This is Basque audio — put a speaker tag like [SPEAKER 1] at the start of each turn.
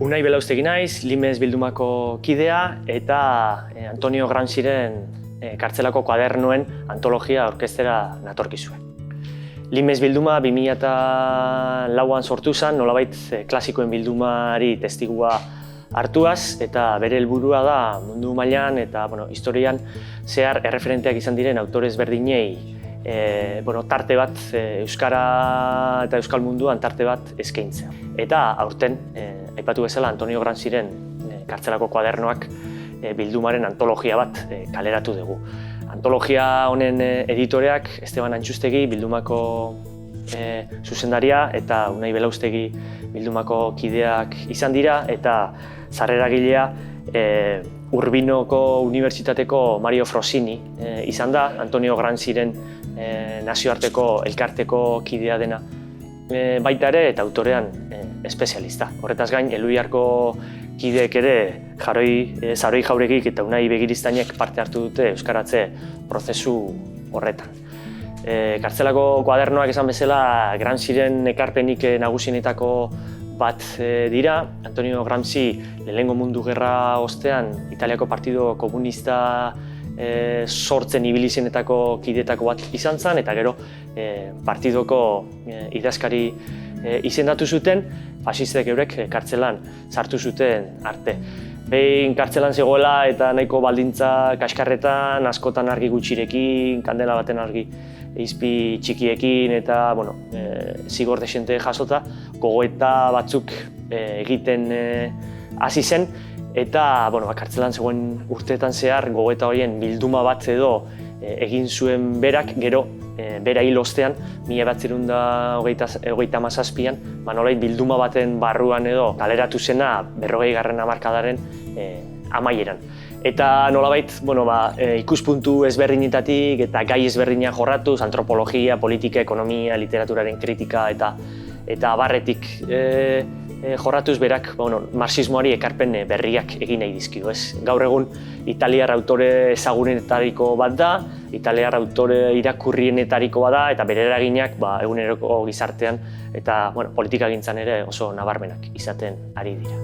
[SPEAKER 1] Unai Belauztegi naiz, Limez bildumako kidea eta Antonio Gramsciren kartzelako kuadernuen antologia aurkeztera natorkizue. Limez bilduma 2004an sortu zen, nolabait klasikoen bildumari testigua hartuaz, eta bere helburua da mundu mailan eta historian zehar erreferenteak izan diren autore ezberdinei tarte bat, euskara eta euskal munduan tarte bat eskaintzea. Eta aurten, aipatu bezala Antonio Gramsciren kartzelako kuadernoak bildumaren antologia bat kaleratu dugu. Antologia honen editoreak Esteban Antxustegi bildumako zuzendaria eta Unai Belauztegi bildumako kideak izan dira, eta sarreragilea Urbinoko Unibertsitateko Mario Frosini izan da, Antonio Gramsciren nazioarteko elkarteko kidea dena baita ere eta autorean espezialista. Horretaz gain, Elhuyarko kideek ere Zaroi Jauregik eta Unai Begiriztainek parte hartu dute euskaratze prozesu horretan. Kartzelako kuadernoak esan bezala Gramsciren ekarpenik nagusienetako bat dira. Antonio Gramsci lehenengo mundu gerra ostean Italiako Partido Komunista sortzen ibili zenetako kidetako bat izan zen, eta gero partidoko idazkari izendatu zuten, faxistek eurek kartzelan sartu zuten arte. Behin kartzelan zegoela eta nahiko baldintza kaskarretan, askotan argi gutxirekin, kandela baten argi izpi txikiekin eta zigor dexente jasota, gogoeta batzuk egiten hasi zen, eta kartzelan zegoen urteetan zehar gogoeta horien bilduma bat edo egin zuen berak, gero bera hil ostean, 1937an, nolait bilduma baten barruan edo kaleratu zena 40. hamarkadaren amaieran. Eta nolabait ikuspuntu ezberdinetatik eta gai ezberdinak jorratuz, antropologia, politika, ekonomia, literaturaren kritika eta abarretik jorratuz berak marxismoari ekarpen berriak egin nahi dizkio. Gaur egun italiar autore ezagunetariko bat da, italiar autore irakurrienetariko bat da, eta bere eraginak eguneroko gizartean eta politikagintzan ere oso nabarmenak izaten ari dira.